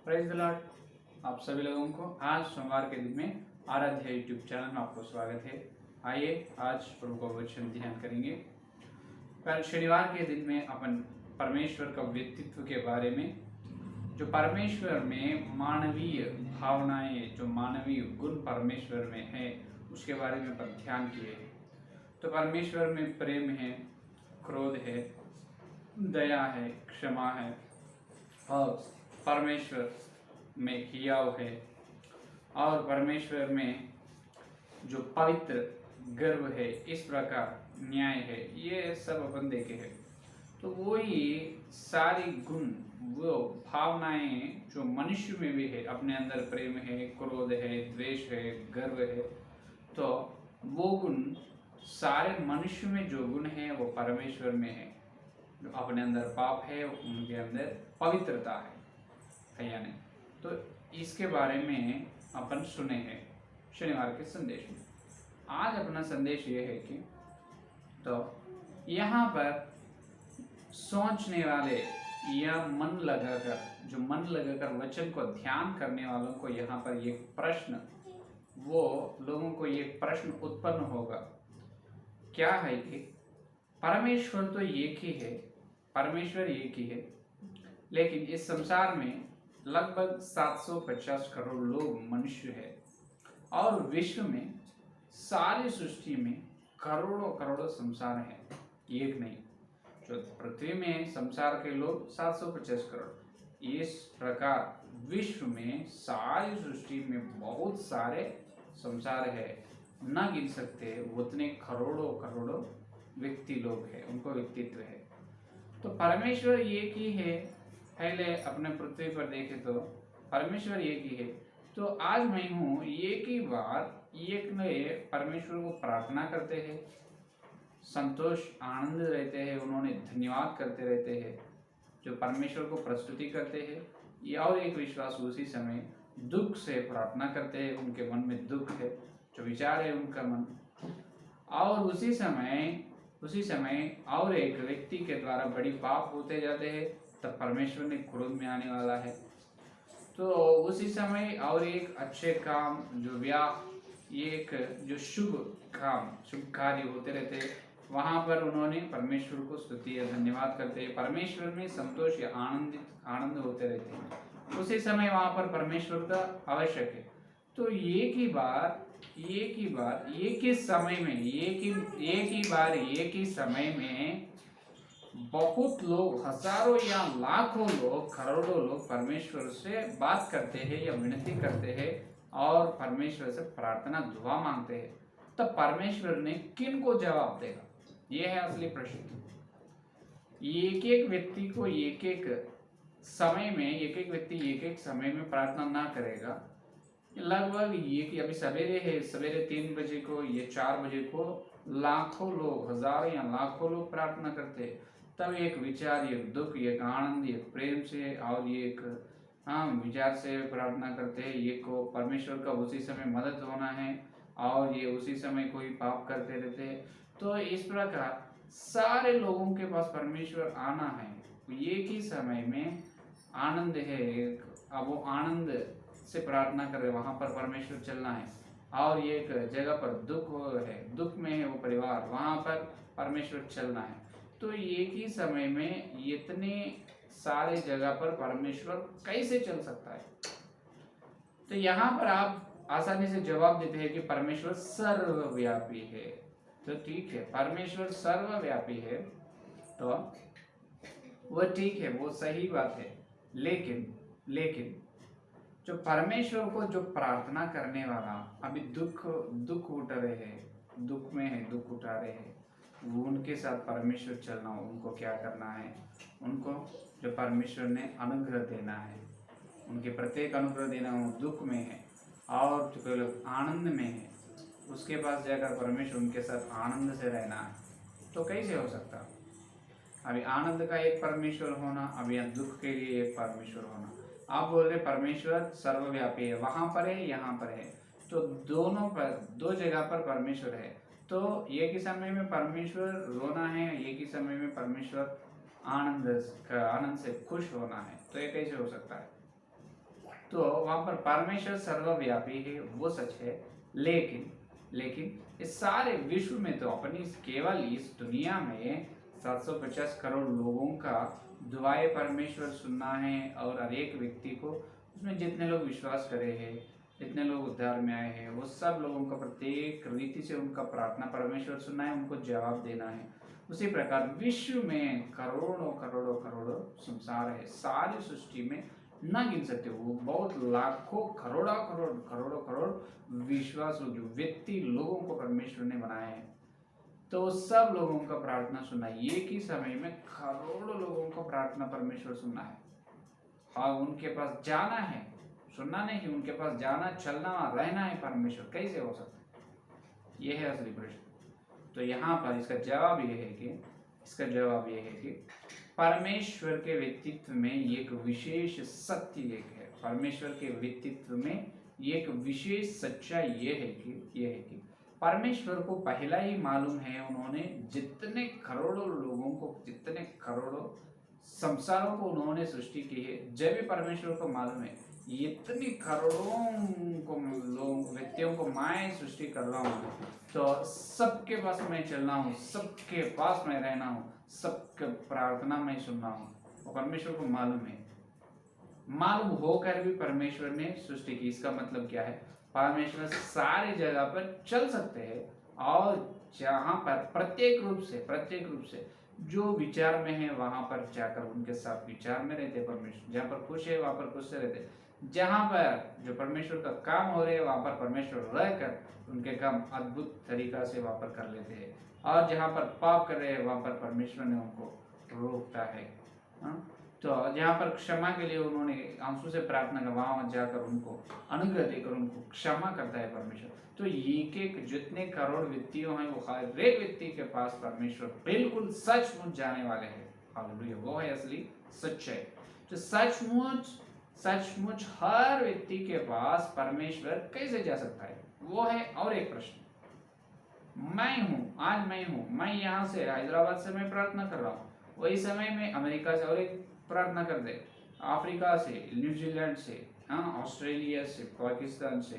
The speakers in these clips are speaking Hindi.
Praise the Lord. आप सभी लोगों को आज सोमवार के दिन में आराध्या यूट्यूब चैनल में आपको स्वागत है। आइए आज प्रभु का वचन ध्यान करेंगे। कल शनिवार के दिन में अपन परमेश्वर का व्यक्तित्व के बारे में, जो परमेश्वर में मानवीय भावनाएं, जो मानवीय गुण परमेश्वर में है, उसके बारे में अपन ध्यान किए। तो परमेश्वर में प्रेम है, क्रोध है, दया है, क्षमा है, और परमेश्वर में हियाव है, और परमेश्वर में जो पवित्र गर्व है, इस प्रकार न्याय है, ये सब अपन देखे हैं। तो वो ये सारी गुण, वो भावनाएं जो मनुष्य में भी है, अपने अंदर प्रेम है, क्रोध है, द्वेष है, गर्व है, तो वो गुण सारे मनुष्य में जो गुण है वो परमेश्वर में है। जो अपने अंदर पाप है, उनके अंदर पवित्रता है या नहीं। तो इसके बारे में अपन सुने हैं शनिवार के संदेश में। आज अपना संदेश ये है कि तो यहाँ पर सोचने वाले या मन लगाकर वचन को ध्यान करने वालों को यहाँ पर ये प्रश्न, वो लोगों को ये प्रश्न उत्पन्न होगा, क्या है कि परमेश्वर तो एक ही है, परमेश्वर एक ही है, लेकिन इस संसार में लगभग 750 करोड़ लोग मनुष्य है, और विश्व में सारी सृष्टि में करोड़ों करोड़ों संसार हैं, एक नहीं। जो पृथ्वी में संसार के लोग 750 करोड़, इस प्रकार विश्व में सारी सृष्टि में बहुत सारे संसार है, न गिन सकते उतने करोड़ों करोड़ों व्यक्ति लोग हैं, उनको व्यक्तित्व है। तो परमेश्वर एक ही है। पहले अपने पृथ्वी पर देखे तो परमेश्वर एक ही है। तो आज मैं हूँ, एक ही बार एक नए परमेश्वर को प्रार्थना करते हैं, संतोष आनंद रहते हैं, उन्होंने धन्यवाद करते रहते हैं, जो परमेश्वर को प्रस्तुति करते हैं। या और एक विश्वास उसी समय दुख से प्रार्थना करते हैं, उनके मन में दुख है, जो विचार है उनका मन, और उसी समय और एक व्यक्ति के द्वारा बड़ी पाप होते जाते हैं, तब परमेश्वर ने क्रोध में आने वाला है। तो उसी समय और एक अच्छे काम, जो एक जो शुभ काम, शुभ कार्य होते रहते हैं, वहाँ पर उन्होंने परमेश्वर को स्तुति या धन्यवाद करते हैं, परमेश्वर में संतोष या आनंद होते रहते हैं। उसी समय वहाँ पर परमेश्वर का आवश्यक है। तो एक ही समय में बहुत लोग, हजारों या लाखों लोग, करोड़ों लोग परमेश्वर से बात करते हैं या विनती करते हैं और परमेश्वर से प्रार्थना दुआ मांगते हैं। तब परमेश्वर ने किन को जवाब देगा, यह है असली प्रश्न। एक व्यक्ति को एक एक समय में प्रार्थना ना करेगा। लगभग अभी सवेरे 3 बजे को या 4 बजे को लाखों लोग, हजारों या लाखों लोग प्रार्थना करते हैं। तब एक विचार, एक दुख, एक आनंद, एक प्रेम से और एक विचार से प्रार्थना करते हैं। ये को परमेश्वर का उसी समय मदद होना है, और ये उसी समय कोई पाप करते रहते हैं। तो इस प्रकार सारे लोगों के पास परमेश्वर आना है, एक ही समय में आनंद है। अब वो आनंद से प्रार्थना कर रहे, वहां पर परमेश्वर चलना है। और एक जगह पर दुख है, दुख में है वो परिवार, वहां पर परमेश्वर चलना है। तो एक ही समय में इतने सारे जगह पर परमेश्वर कैसे चल सकता है? तो यहाँ पर आप आसानी से जवाब देते हैं कि परमेश्वर सर्वव्यापी है। तो ठीक है, परमेश्वर सर्वव्यापी है, तो वो ठीक है, वो सही बात है। लेकिन जो परमेश्वर को जो प्रार्थना करने वाला अभी दुख उठा रहे हैं, दुख में है, दुख उठा रहे हैं, वो उनके साथ परमेश्वर चलना हो, उनको क्या करना है? उनको जो परमेश्वर ने अनुग्रह देना है, उनके प्रत्येक अनुग्रह देना हो। दुख में है और जो कोई लोग आनंद में है, उसके पास जाकर परमेश्वर उनके साथ आनंद से रहना है। तो कैसे हो सकता? अभी आनंद का एक परमेश्वर होना, अभी दुख के लिए एक परमेश्वर होना। आप बोल रहे परमेश्वर सर्वव्यापी है, वहां पर है, यहाँ पर है, तो दोनों पर, दो जगह पर परमेश्वर है। तो एक ही समय में परमेश्वर रोना है, एक ही समय में परमेश्वर आनंद से खुश होना है। तो ये कैसे हो सकता है? तो वहां पर परमेश्वर सर्वव्यापी है, वो सच है। लेकिन लेकिन इस सारे विश्व में तो अपनी केवल इस दुनिया में 750 करोड़ लोगों का दुआए परमेश्वर सुनना है, और हर एक व्यक्ति को उसमें जितने लोग विश्वास करे हैं, जितने लोग उद्धार में आए हैं, वो सब लोगों का प्रत्येक रीति से उनका प्रार्थना परमेश्वर सुनना है, उनको जवाब देना है। उसी प्रकार विश्व में करोड़ों करोड़ों करोड़ों संसार है, सारी सृष्टि में ना गिन सकते, वो बहुत लाखों करोड़ों करोड़ करोड़ों करोड़ विश्वास जो व्यक्ति लोगों को परमेश्वर ने बनाया है, तो सब लोगों का प्रार्थना सुनना है। एक ही समय में करोड़ों लोगों को प्रार्थना परमेश्वर सुनना है, और उनके पास जाना है, सुनना नहीं, उनके पास जाना, चलना, रहना है परमेश्वर। कैसे हो सकता है? ये है असली प्रश्न। तो यहाँ पर इसका जवाब ये है कि परमेश्वर के व्यक्तित्व में एक विशेष सत्य एक है। परमेश्वर के व्यक्तित्व में एक विशेष सच्चाई ये है कि परमेश्वर को पहला ही मालूम है, उन्होंने जितने करोड़ों लोगों को, जितने करोड़ों संसारों को उन्होंने सृष्टि की है, जब भी परमेश्वर को मालूम है इतनी करोड़ों को लोग व्यक्तियों को मैं सृष्टि कर रहा हूँ, तो सबके पास मैं चलना हूँ, सबके पास मैं रहना हूँ, सबके प्रार्थना मैं सुनना हूँ, और परमेश्वर को मालूम है। मालूम होकर भी परमेश्वर ने सृष्टि की। इसका मतलब क्या है? परमेश्वर सारी जगह पर चल सकते हैं, और जहाँ पर प्रत्येक रूप से जो विचार में है वहां पर जाकर उनके साथ विचार में रहते परमेश्वर। जहाँ पर खुश है वहां पर खुश से रहते, जहाँ पर जो परमेश्वर का काम हो रहे हैं वहां पर परमेश्वर रहकर उनके काम अद्भुत तरीका से वहां पर कर लेते हैं, और जहाँ पर पाप कर रहे हैं वहां पर परमेश्वर ने उनको रोकता है। तो जहाँ पर क्षमा के लिए उन्होंने आंसू से प्रार्थना कर, वहां जाकर उनको अनुग्रह देकर उनको क्षमा करता है परमेश्वर। तो एक एक जितने करोड़ व्यक्तियों हैं, वो हर एक व्यक्ति के पास परमेश्वर बिल्कुल सचमुच जाने वाले हैं। हालेलुया, वो है असली सच्चाई। तो सचमुच हर व्यक्ति के पास परमेश्वर कैसे जा सकता है, वो है और एक प्रश्न। मैं यहाँ से हैदराबाद से मैं प्रार्थना कर रहा हूँ, वही समय में अमेरिका से और एक प्रार्थना कर दे, अफ्रीका से, न्यूजीलैंड से, ऑस्ट्रेलिया से, पाकिस्तान से,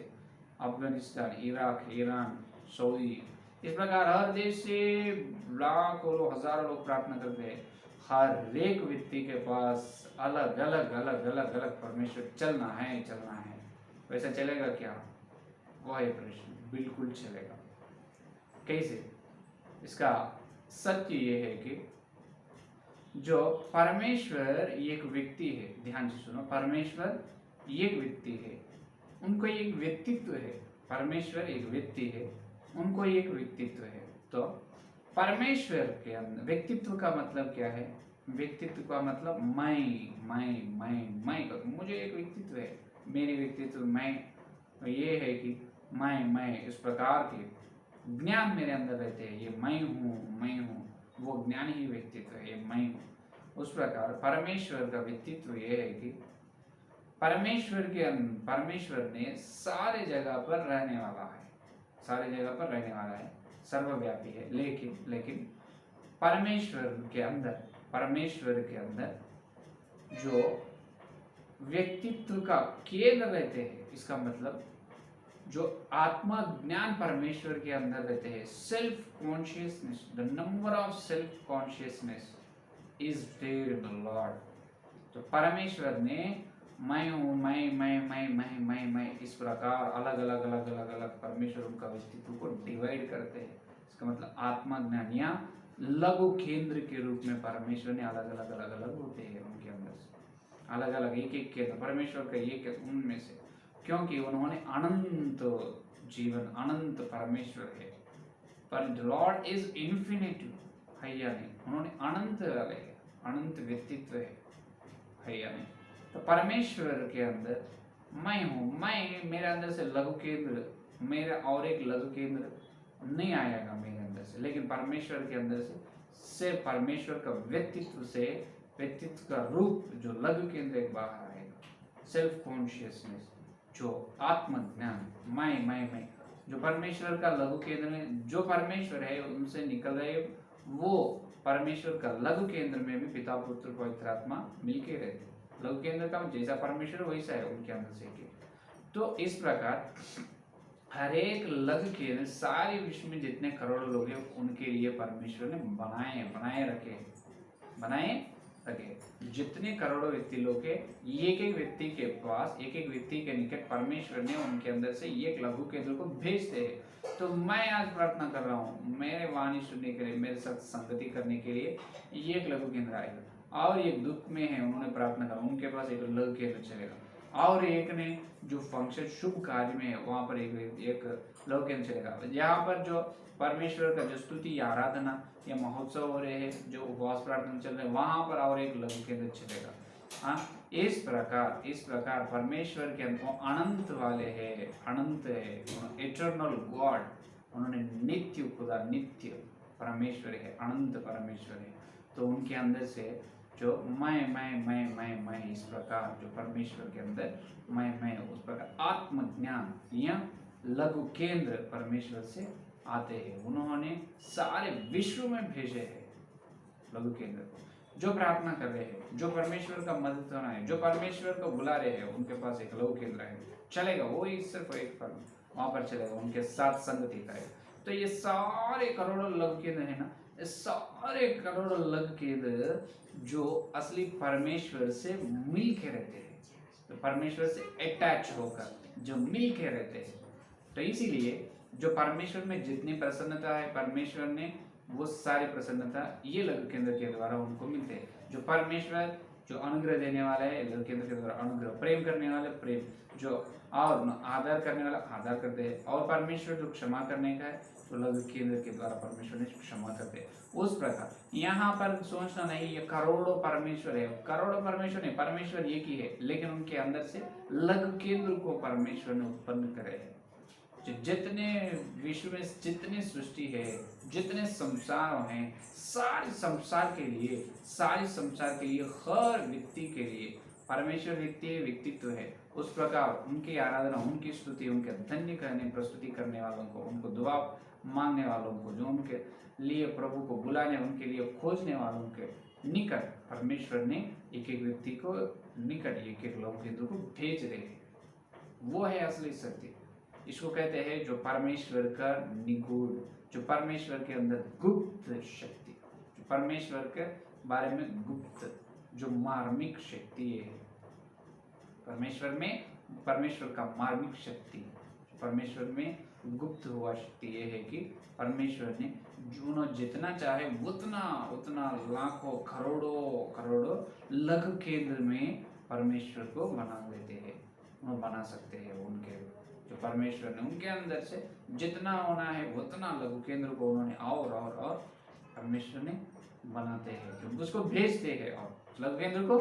अफगानिस्तान, इराक, ईरान, सऊदी, इस प्रकार हर देश से लाखों हजारों लोग प्रार्थना करते हैं। हर एक व्यक्ति के पास अलग अलग परमेश्वर चलना है। वैसा चलेगा क्या? वो है प्रश्न। बिल्कुल चलेगा। कैसे? इसका सत्य ये है कि जो परमेश्वर एक व्यक्ति है, ध्यान से सुनो, परमेश्वर एक व्यक्ति है, उनको एक व्यक्तित्व है। परमेश्वर एक व्यक्ति है, उनको एक व्यक्तित्व है। तो परमेश्वर के अंदर व्यक्तित्व का मतलब क्या है? व्यक्तित्व का मतलब मैं करूं, मुझे एक व्यक्तित्व है, मेरी व्यक्तित्व मैं, ये है कि मैं इस प्रकार के ज्ञान मेरे अंदर रहते हैं, ये मैं हूँ, वो ज्ञान ही व्यक्तित्व है, ये मैं हूँ। उस प्रकार परमेश्वर का व्यक्तित्व ये है कि परमेश्वर ने सारे जगह पर रहने वाला है, सर्वव्यापी है। लेकिन परमेश्वर के अंदर जो व्यक्तित्व का केंद्र रहते हैं, इसका मतलब जो आत्मा ज्ञान परमेश्वर के अंदर रहते हैं, self consciousness, the number of self consciousness is there in the lord. तो परमेश्वर ने मैं हूँ, मैं इस प्रकार अलग अलग परमेश्वर उनका व्यक्तित्व को डिवाइड करते हैं। इसका मतलब आत्मा ज्ञान या लघु केंद्र के रूप में परमेश्वर ने अलग अलग होते हैं उनके अंदर से, अलग अलग एक केंद्र परमेश्वर का एक उनमें से, क्योंकि उन्होंने अनंत जीवन, अनंत परमेश्वर है। पर लॉर्ड इज इन्फिनिटी है या नहीं? उन्होंने अनंत वाले है, अनंत व्यक्तित्व है या नहीं? तो परमेश्वर के अंदर मैं हूँ, मेरे अंदर से लघु केंद्र, मेरा और एक लघु केंद्र नहीं आएगा मेरे अंदर से, लेकिन परमेश्वर के अंदर से परमेश्वर का व्यक्तित्व का रूप जो लघु केंद्र एक बाहर आएगा। सेल्फ कॉन्शियसनेस, जो आत्मज्ञान, मैं जो परमेश्वर का लघु केंद्र में जो परमेश्वर है उनसे निकल रहे, वो परमेश्वर का लघु केंद्र में भी पिता, पुत्र, पवित्र आत्मा मिलके रहते। लघु केंद्र का जैसा परमेश्वर वैसा है उनके अंदर से एक। तो इस प्रकार हर एक लघु केंद्र सारे विश्व में जितने करोड़ों लोग हैं उनके लिए परमेश्वर ने बनाए रखे। जितने करोड़ों व्यक्ति लोग हैं, एक एक व्यक्ति के पास, एक एक व्यक्ति के निकट परमेश्वर ने उनके अंदर से एक लघु केंद्र को भेजते हैं। तो मैं आज प्रार्थना कर रहा हूँ, मेरे वाणी सुनने के लिए, मेरे साथ संगति करने के लिए एक लघु केंद्र आएगा। और एक दुख में है, उन्होंने प्रार्थना करा, उनके पास एक लघु केंद्र चलेगा। और एक ने जो फंक्शन शुभ कार्य में है वहां पर एक लघु केंद्र चलेगा। यहाँ पर जो परमेश्वर का जो स्तुति या आराधना या महोत्सव हो रहे हैं, जो उपवास प्रार्थना चल रहे हैं, वहां पर और एक लघु केंद्र चलेगा। हाँ, इस प्रकार परमेश्वर के अंदर अनंत वाले है, अनंत है, इटर्नल गॉड, उन्होंने नित्य खुदा, नित्य परमेश्वर है, अनंत परमेश्वर है। तो उनके अंदर से जो मैं इस प्रकार जो परमेश्वर के अंदर मैं उस प्रकार आत्मज्ञान या लघु केंद्र परमेश्वर से आते हैं। उन्होंने सारे विश्व में भेजे हैं लघु केंद्र को। जो प्रार्थना कर रहे हैं, जो परमेश्वर का मदद करना है, जो परमेश्वर को बुला रहे हैं, उनके पास एक लघु केंद्र है, चलेगा वो ही, सिर्फ एक पर वहां पर चलेगा, उनके साथ संगति करेगा। तो ये सारे करोड़ों लघु केंद्र है ना, सारे करोड़ों लघु केंद्र जो असली परमेश्वर से मिल के रहते हैं, तो परमेश्वर से अटैच होकर जो मिल के रहते हैं। तो इसीलिए जो परमेश्वर में जितनी प्रसन्नता है, परमेश्वर ने वो सारी प्रसन्नता ये लघु केंद्र के द्वारा उनको मिलते हैं। जो परमेश्वर जो अनुग्रह देने वाला है, लघु केंद्र के द्वारा अनुग्रह, प्रेम करने वाले प्रेम, जो और आदर करने वाला आदर करते हैं, और परमेश्वर जो क्षमा करने का है तो लघु केंद्र के द्वारा परमेश्वर ने क्षमा करते हैं। उस प्रकार यहाँ पर सोचना नहीं ये करोड़ों परमेश्वर है, करोड़ों परमेश्वर नहीं, परमेश्वर एक ही है, लेकिन उनके अंदर से लघु केंद्र को परमेश्वर ने उत्पन्न करे है। जितने विश्व में जितनी सृष्टि है, जितने संसार हैं, सारे संसार के लिए हर व्यक्ति के लिए परमेश्वर व्यक्तित्व है। उस प्रकार उनकी आराधना, उनकी स्तुति, उनके धन्य करने प्रस्तुति करने वालों को, उनको दुआ मांगने वालों को, जो उनके लिए प्रभु को बुलाने, उनके लिए खोजने वालों के निकट परमेश्वर ने एक एक व्यक्ति को निकट एक एक लघु केंद्र को भेज रहे हैं। वो है असली शक्ति। इसको कहते हैं जो परमेश्वर का निगूढ़, जो परमेश्वर के अंदर गुप्त शक्ति, जो परमेश्वर के बारे में गुप्त, जो मार्मिक शक्ति है परमेश्वर का मार्मिक शक्ति, परमेश्वर में गुप्त हुआ शक्ति ये है कि परमेश्वर ने जो जितना चाहे उतना लाखों करोड़ों लघु केंद्र में परमेश्वर को बना देते हैं, वो बना सकते हैं। उनके जो परमेश्वर ने उनके अंदर से जितना होना है उतना लघु केंद्र को उन्होंने और परमेश्वर ने बनाते हैं, जो उसको भेजते हैं और लघु केंद्र को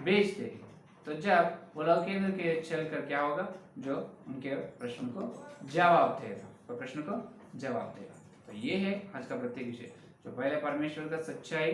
भेजते हैं। तो जब वो लघु केंद्र के चलकर क्या होगा, जो उनके प्रश्न को जवाब देगा, तो प्रश्न को जवाब देगा। तो ये है आज का प्रत्येक विषय। जो पहले परमेश्वर का सच्चाई,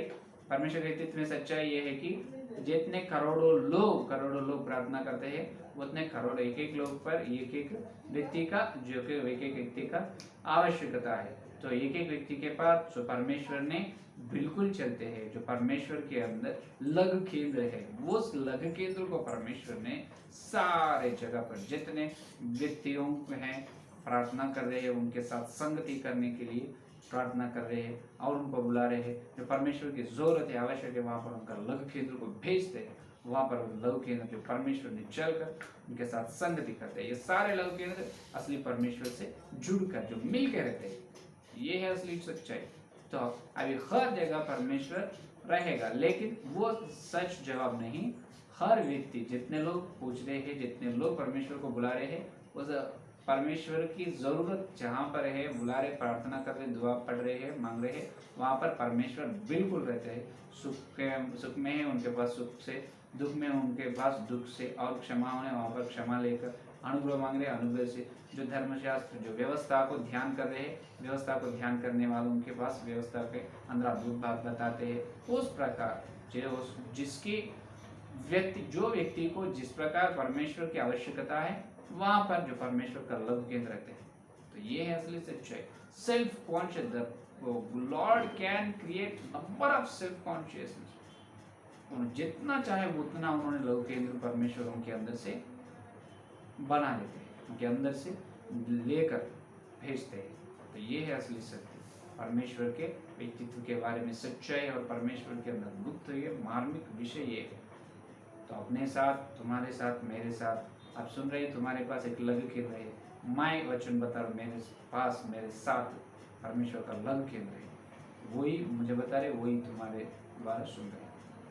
परमेश्वर के अस्तित्व में सच्चाई ये है कि जितने करोड़ों लोग प्रार्थना करते हैं, उतने करोड़ एक एक लोग पर एक एक व्यक्ति का, जो कि एक एक व्यक्ति का आवश्यकता है। तो एक एक व्यक्ति के पास जो परमेश्वर ने बिल्कुल चलते हैं, जो परमेश्वर के अंदर लघु केंद्र है, वो उस लघु केंद्र को परमेश्वर ने सारे जगह पर जितने व्यक्तियों हैं प्रार्थना कर रहे हैं, उनके साथ संगति करने के लिए प्रार्थना कर रहे हैं और उनको बुला रहे हैं, जो परमेश्वर की जरूरत है, आवश्यक है, वहां पर उनका लघु केंद्र को भेजते हैं। वहां पर लघु केंद्र जो परमेश्वर ने चलकर उनके साथ संगति करते हैं। ये सारे लघु केंद्र असली परमेश्वर से जुड़कर जो मिल के रहते हैं, ये है असली सच्चाई। तो अभी हर जगह परमेश्वर रहेगा, लेकिन वो सच जवाब नहीं। हर व्यक्ति, जितने लोग पूछ रहे हैं, जितने लोग परमेश्वर को बुला रहे हैं, उस परमेश्वर की जरूरत जहाँ पर है, बुला रहे, प्रार्थना कर रहे, दुआ पढ़ रहे हैं, मांग रहे हैं, वहाँ पर परमेश्वर बिल्कुल रहते हैं। सुख में है उनके पास सुख से, दुख में उनके पास दुख से, और क्षमा होने वहाँ पर क्षमा लेकर, अनुग्रह मांग रहे अनुग्रह से। जो धर्मशास्त्र, जो व्यवस्था को ध्यान कर रहे हैं, व्यवस्था को ध्यान करने वालों के पास व्यवस्था के अंदर अद्भुत बात बताते हैं। उस प्रकार जो व्यक्ति को जिस प्रकार परमेश्वर की आवश्यकता है, वहां पर जो परमेश्वर का लघु केंद्र रहते हैं। तो ये है असली सच्चाई। Self conscious, the Lord can create number of self consciousness. उन्होंने जितना चाहे उतना उन्होंने लघु केंद्र परमेश्वर उनके अंदर से बना लेते हैं, उनके अंदर से लेकर भेजते हैं। तो ये है असली सत्य, परमेश्वर के व्यक्तित्व के बारे में सच्चाई और परमेश्वर के अंदर गुप्त ये मार्मिक विषय ये है। तो अपने साथ, तुम्हारे साथ, मेरे साथ, आप सुन रहे, तुम्हारे पास एक लघु केंद्र है। मैं वचन बता रहा हूँ, मेरे पास, मेरे साथ परमेश्वर का लघु केंद्र है। वही मुझे बता रहे, वही तुम्हारे द्वारा सुन रहे।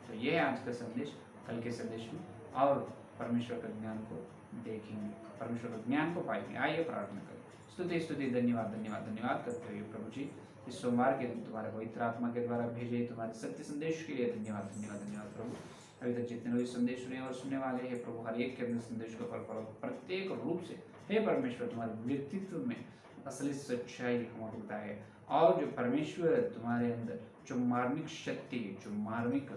तो ये है आज का संदेश। कल के संदेश में और परमेश्वर का ज्ञान को देखेंगे, परमेश्वर का ज्ञान को पाएंगे। आइए प्रार्थना करें। स्तुति स्तुति धन्यवाद धन्यवाद धन्यवाद करते हुए प्रभु जी, इस सोमवार के दिन तुम्हारे पवित्र आत्मा के द्वारा भेजे तुम्हारे सत्य संदेश के लिए धन्यवाद धन्यवाद धन्यवाद प्रभु। अभी तक जितने लोग संदेश सुने और सुनने वाले हैं प्रभु, हर एक के अंदर संदेश को प्रत्येक रूप से हे परमेश्वर तुम्हारे व्यक्तित्व में असली सच्चाई हमको बताए, और जो परमेश्वर तुम्हारे अंदर जो मार्मिक शक्ति, जो मार्मिक,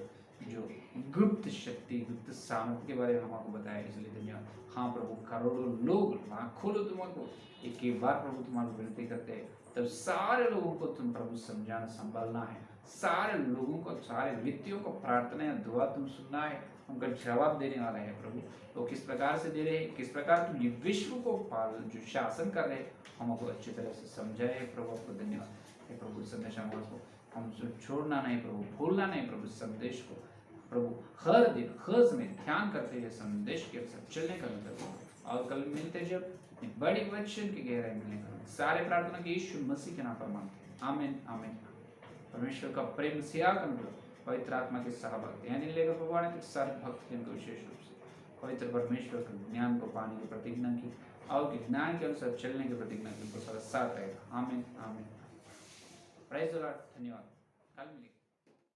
जो गुप्त शक्ति, गुप्त सामर्थ्य के बारे में हमको बताया, इसलिए धन्यवाद। हाँ प्रभु, करोड़ों लोग, लाखों लोग तुमको एक बार प्रभु तुम्हारी विनती करते हैं, तब सारे लोगों को तुम प्रभु समझाना, संभालना है। सारे लोगों को, सारे व्यक्तियों को प्रार्थना या दुआ तुम सुनना है, उनका जवाब देने वाला है प्रभु। वो किस प्रकार से दे रहे हैं, किस प्रकार तुम ये विश्व को जो शासन कर रहे हैं, हमको अच्छी तरह से समझाए है प्रभु। आपको धन्यवाद हे प्रभु। संदेश हमको हम छोड़ना नहीं प्रभु, भूलना नहीं प्रभु। संदेश को प्रभु हर दिन, हर समय ध्यान करते हुए संदेश के अनुसार चलने का मतलब। और कल मिलते जब एक बड़ी वचन की गहराई मिलेगा। सारे प्रार्थना के यीशु मसीह के नाम पर मांगते हैं, आमीन आमीन। परमेश्वर का प्रेम, सिया का अनुग्रह, पवित्र आत्मा के सहभागिता यानी लेकर भगवान के सारे भक्त को विशेष रूप से पवित्र परमेश्वर के ज्ञान को पाने की प्रतिज्ञा की, और ज्ञान के अनुसार चलने की प्रतिज्ञा की, उनको साथ रहेगा। आमीन आमीन। Praise the Lord. धन्यवाद। कल मिलेंगे।